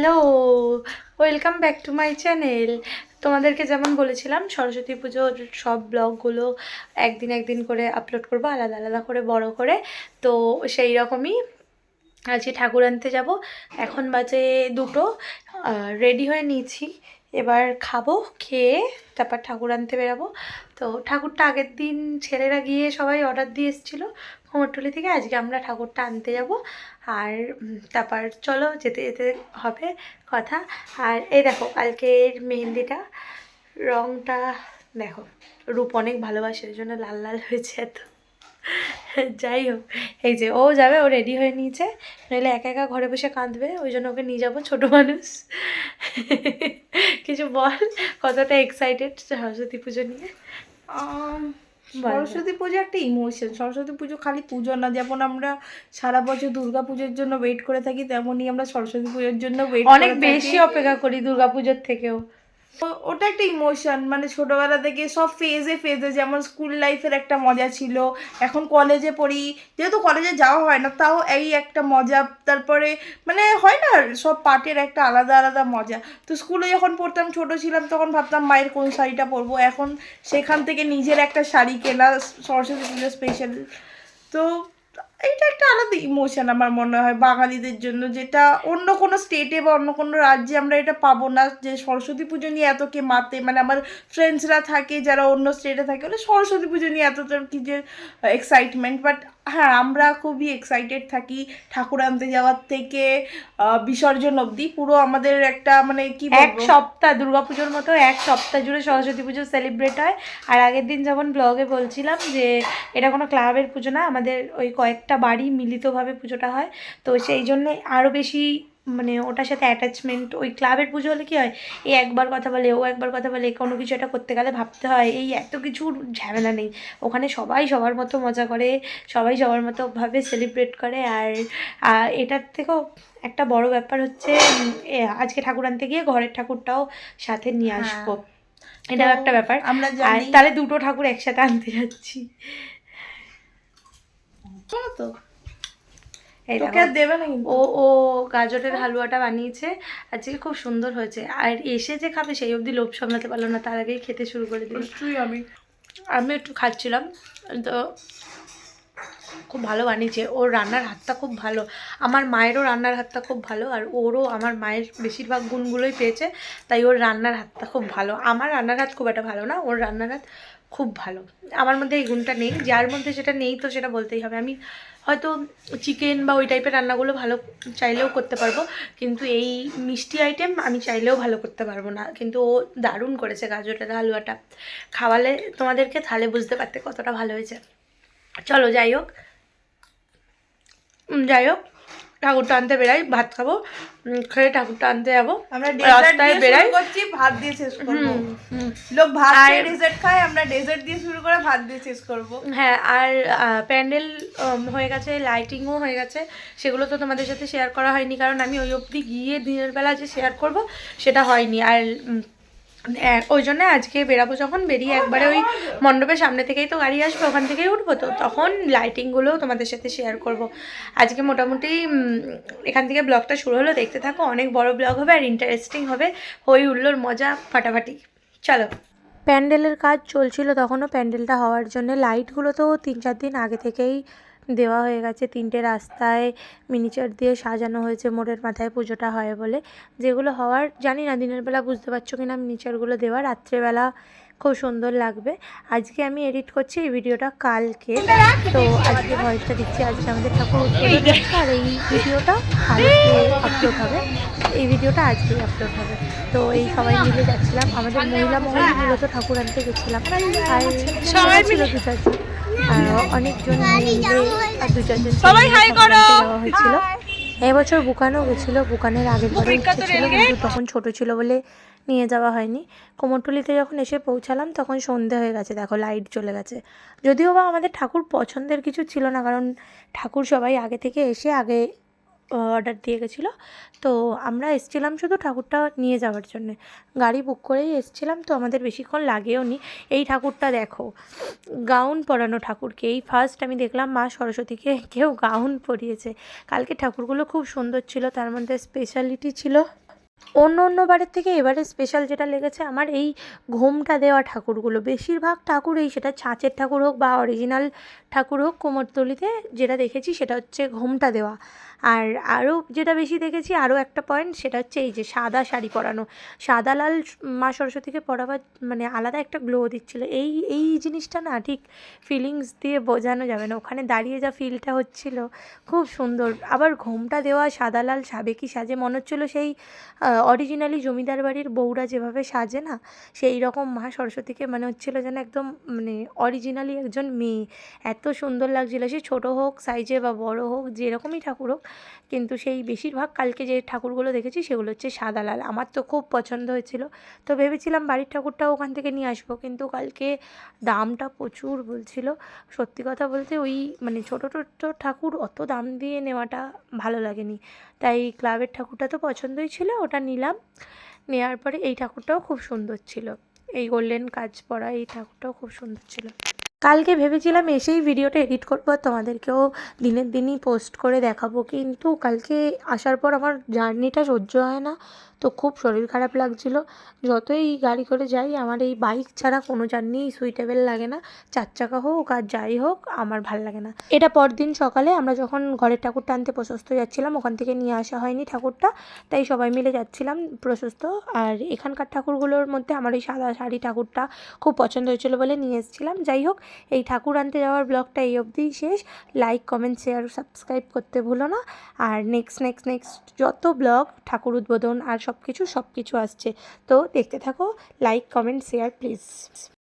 Hello, welcome back to my channel. তোমাদেরকে যেমন বলেছিলাম সরস্বতী পুজোর সব ব্লগগুলো একদিন একদিন করে আপলোড করবো, আলাদা আলাদা করে বড় করে। তো সেই রকমই আজকে ঠাকুর আনতে যাব। এখন বাজে 2টো। রেডি হয়ে নিয়েছি, এবার খাবো, খেয়ে তারপর ঠাকুর আনতে বেরাবো। তো ঠাকুরটা আগের দিন ছেলেরা গিয়ে সবাই অর্ডার দিয়ে এসেছিলো কুমোরটুলি থেকে। আজকে আমরা ঠাকুরটা আনতে যাব। আর তারপর চলো যেতে যেতে হবে কথা। আর এই দেখো কালকের মেহেন্দিটা, রঙটা দেখো, রূপ অনেক ভালোবাসে ওই জন্য লাল লাল হয়েছে এত। যাই হোক, এই যে ও যাবে, ও রেডি হয়ে নিয়েছে, নইলে একা একা ঘরে বসে কাঁদবে, ওই জন্য ওকে নিয়ে যাবো, ছোটো মানুষ। কিছু বল, কতটা এক্সাইটেড সরস্বতী পুজো নিয়ে? সরস্বতী পুজো একটা ইমোশন। সরস্বতী পুজো খালি পুজো না, যেমন আমরা সারা বছর দুর্গা পুজোর জন্য ওয়েট করে থাকি, তেমনই আমরা সরস্বতী পুজোর জন্য ওয়েট অনেক বেশি অপেক্ষা করি দুর্গা পুজোর থেকেও। ওটা একটা ইমোশন, মানে ছোটবেলা থেকে সব ফেজে ফেজে, যেমন স্কুল লাইফের একটা মজা ছিল, এখন কলেজে পড়ি, যেহেতু কলেজে যাওয়া হয় না তাও এই একটা মজা। তারপরে মানে হয় না, সব পার্টের একটা আলাদা আলাদা মজা। তো স্কুলে যখন পড়তাম, ছোট ছিলাম, তখন ভাবতাম মায়ের কোন শাড়িটা পরবো, এখন সেখান থেকে নিজের একটা শাড়ি কেনা সরস্বতী পুজো স্পেশাল। তো এইটা একটা আলাদা ইমোশন আমার মনে হয় বাঙালিদের জন্য, যেটা অন্য কোনো স্টেটে বা অন্য কোনো রাজ্যে আমরা এটা পাবো না, যে সরস্বতী পুজো নিয়ে এত কে মাতে। মানে আমার ফ্রেন্ডসরা থাকে যারা অন্য স্টেটে থাকে, বলে সরস্বতী পুজো নিয়ে এতটা কি যে এক্সাইটমেন্ট। বাট হ্যাঁ, আমরা খুবই এক্সাইটেড থাকি ঠাকুর আনতে যাওয়ার থেকে বিসর্জন অবধি। পুরো আমাদের একটা মানে কি এক সপ্তাহ, দুর্গাপুজোর মতো এক সপ্তাহ জুড়ে সরস্বতী পুজো সেলিব্রেট হয়। আর আগের দিন যেমন ব্লগে বলছিলাম যে এটা কোনো ক্লাবের পুজো না, আমাদের ওই কয়েকটা বাড়ি মিলিতভাবে পুজোটা হয়। তো সেই জন্যে আরও বেশি মানে ওটার সাথে অ্যাটাচমেন্ট। ওই ক্লাবের পুজো হলে কী হয়, এই একবার কথা বলে, ও একবার কথা বলে, কোনো কিছু একটা করতে গেলে ভাবতে হয়, এই এত কিছুর ঝামেলা নেই। ওখানে সবাই সবার মতো মজা করে, সবাই সবার মতোভাবে সেলিব্রেট করে। আর এটার থেকেও একটা বড় ব্যাপার হচ্ছে আজকে ঠাকুর আনতে গিয়ে ঘরের ঠাকুরটাও সাথে নিয়ে আসবো, এটাও একটা ব্যাপার। আমরা আর জানি তাহলে 2টো ঠাকুর একসাথে আনতে যাচ্ছি। তো এই তোকে আর দেবে না কিন্তু। ও ও গাজরের হালুয়াটা বানিয়েছে আজকে, খুব সুন্দর হয়েছে। আর এসে যে খাবে সেই অবধি লোভ সামলাতে পারলো না, তার আগেই খেতে শুরু করে দিল। আমি একটু খাচ্ছিলাম, তো খুব ভালো বানিয়েছে। ওর রান্নার হাতটা খুব ভালো, আমার মায়েরও রান্নার হাতটা খুব ভালো, আর ওরও আমার মায়ের বেশিরভাগ গুণগুলোই পেয়েছে, তাই ওর রান্নার হাতটা খুব ভালো। আমার রান্নার হাত খুব একটা ভালো না, ওর রান্নার হাত খুব ভালো। আমার মধ্যে এই গুণটা নেই, যার মধ্যে সেটা নেই তো সেটা বলতেই হবে। আমি হয়তো চিকেন বা ওই টাইপের রান্নাগুলো ভালো চাইলেও করতে পারবো, কিন্তু এই মিষ্টি আইটেম আমি চাইলেও ভালো করতে পারবো না। কিন্তু ও দারুণ করেছে গাজরের হালুয়াটা, খাওয়ালে তোমাদেরকে তাহলে বুঝতে পারতে কতটা ভালো হয়েছে। চলো যাই হোক, ঠাকুরটা আনতে বেরাই, ভাত খাবো, খেয়ে ঠাকুরটা আনতে যাবো। আমরা রাস্তায় বেরাই, করছি, ভাত দিয়ে শেষ করবো। লোক ভাত দিয়ে ডেজার্ট খায়, আমরা ডেজার্ট দিয়ে শুরু করে ভাত দিয়ে শেষ করবো। হ্যাঁ, আর প্যান্ডেল হয়ে গেছে, লাইটিংও হয়ে গেছে, সেগুলো তো তোমাদের সাথে শেয়ার করা হয়নি, কারণ আমি ওই অবধি গিয়ে দিনের বেলা যে শেয়ার করব সেটা হয়নি। আর ওই জন্য আজকে বেরাবো যখন, বেরিয়ে একবারে ওই মণ্ডপের সামনে থেকেই তো গাড়ি আসবে, ওখান থেকেই উঠবো, তো তখন লাইটিংগুলোও তোমাদের সাথে শেয়ার করব। আজকে মোটামুটি এখান থেকে ব্লগটা শুরু হলো, দেখতে থাকো, অনেক বড় ব্লগ হবে আর ইন্টারেস্টিং হবে, হই হুল্লোড় মজা ফাটাফাটি। চলো। প্যান্ডেলের কাজ চলছিল তখনও, প্যান্ডেলটা হওয়ার জন্য লাইটগুলো তো 3-4 দিন আগে থেকেই দেওয়া হয়ে গেছে। 3টে রাস্তায় মিনিচার দিয়ে সাজানো হয়েছে মোড়ের মাথায় পুজোটা হয় বলে। যেগুলো হওয়ার জানি না দিনের বেলা বুঝতে পারছো কিনা, মিনিচারগুলো দেওয়া, রাত্রেবেলা খুব সুন্দর লাগবে। আজকে আমি এডিট করছি এই ভিডিওটা কালকে, তো আজকে ভয়েসটা দিচ্ছি। আজকে আমাদের ঠাকুর উদ্বোধন হচ্ছে, আর এই ভিডিওটা কালকে আপলোড হবে, এই ভিডিওটা আজকেই আপলোড হবে। তো এই সবাই মিলে যাচ্ছিলাম, আমাদের মহিলা মহল মূলত ঠাকুর আনতে গেছিলাম, আর সবাই ছিল 2-4 জন, অনেকজন মিলে 2-4 জন সবাই যাওয়া হয়েছিল। এবছর বুকানও গেছিলো, বুকানের আগের বারে ইচ্ছে ছিল, কিন্তু তখন ছোট ছিল বলে নিয়ে যাওয়া হয়নি। কুমোরটুলিতে যখন এসে পৌঁছালাম তখন সন্ধে হয়ে গেছে, দেখো লাইট চলে গেছে। যদিও বা আমাদের ঠাকুর পছন্দের কিছু ছিল না, কারণ ঠাকুর সবাই আগে থেকে এসে আগে অর্ডার দিয়ে গেছিলো। তো আমরা এসেছিলাম শুধু ঠাকুরটা নিয়ে যাওয়ার জন্যে, গাড়ি বুক করেই এসেছিলাম, তো আমাদের বেশিক্ষণ লাগেও নি। এই ঠাকুরটা দেখো, গাউন পরানো ঠাকুরকে এই ফার্স্ট আমি দেখলাম মা সরস্বতীকে কেউ গাউন পরিয়েছে। কালকে ঠাকুরগুলো খুব সুন্দর ছিল, তার মধ্যে স্পেশালিটি ছিল অন্য অন্য বারের থেকে এবারে স্পেশাল যেটা লেগেছে আমার এই ঘোমটা দেওয়া ঠাকুরগুলো। বেশিরভাগ ঠাকুর এই সেটা ছাঁচের ঠাকুর হোক বা অরিজিনাল ঠাকুর হোক, কুমোরটুলিতে যেটা দেখেছি সেটা হচ্ছে ঘোমটা দেওয়া। আর আরও যেটা বেশি দেখেছি, আরও একটা পয়েন্ট, সেটা হচ্ছে এই যে সাদা শাড়ি পরানো, সাদা লাল মা সরস্বতীকে পরাবার মানে আলাদা একটা গ্লো দিচ্ছিলো। এই জিনিসটা না ঠিক ফিলিংস দিয়ে বোঝানো যাবে না, ওখানে দাঁড়িয়ে যা ফিলটা হচ্ছিল খুব সুন্দর। আবার ঘোমটা দেওয়া সাদা লাল সাবেকি সাজে মনে হচ্ছিলো সেই অরিজিনালি জমিদার বাড়ির বউরা যেভাবে সাজে না, সেই রকম মা সরস্বতীকে মনে হচ্ছিলো যেন একদম মানে অরিজিনালি একজন মেয়ে। এত সুন্দর লাগছিলো, সে ছোটো হোক সাইজে বা বড় হোক, যেরকমই ঠাকুর হোক। কিন্তু সেই বেশিরভাগ কালকে যে ঠাকুরগুলো দেখেছি সেগুলো হচ্ছে সাদা লাল। আমার তো খুব পছন্দ হয়েছিল, তো ভেবেছিলাম বাড়ির ঠাকুরটাও ওখান থেকে নিয়ে আসবো, কিন্তু কালকে দামটা প্রচুর বলছিল। সত্যি কথা বলতে ওই মানে ছোটো ছোটো ঠাকুর অত দাম দিয়ে নেওয়াটা ভালো লাগেনি, তাই ক্লাবের ঠাকুরটা তো পছন্দই ছিল, ওটা নিলাম। নেওয়ার পরে এই ঠাকুরটাও খুব সুন্দর ছিল, এই গোল্ডেন কাজ পরা এই ঠাকুরটাও খুব সুন্দর ছিল। কালকে ভেবেছিলাম এসেই ভিডিওটা এডিট করবো, তোমাদেরকেও দিনের দিনই পোস্ট করে দেখাবো, কিন্তু কালকে আসার পর আমার জার্নিটা সহ্য হয় না, তো খুব শরীর খারাপ লাগছিলো। যতই গাড়ি করে যাই আমার এই বাইক ছাড়া কোনো জার্নিই সুইটেবল লাগে না, 4 চাকা হোক আর যাই হোক আমার ভাল লাগে না। এটা পরদিন সকালে আমরা যখন ঘরের ঠাকুরটা আনতে প্রশস্ত যাচ্ছিলাম, ওখান থেকে নিয়ে আসা হয়নি ঠাকুরটা, তাই সবাই মিলে যাচ্ছিলাম প্রশস্ত। আর এখানকার ঠাকুরগুলোর মধ্যে আমার এই সাদা শাড়ি ঠাকুরটা খুব পছন্দ হয়েছিল বলে নিয়ে এসেছিলাম। যাই হোক, এই ঠাকুর আনতে যাওয়ার ব্লগটা এই অবধিই শেষ। লাইক, কমেন্ট, শেয়ার, সাবস্ক্রাইব করতে ভুলো না। আর নেক্সট যত ব্লগ ঠাকুর উদ্বোধন আর সব কিছু আসছে, তো দেখতে থাকো। Like, comment, share please.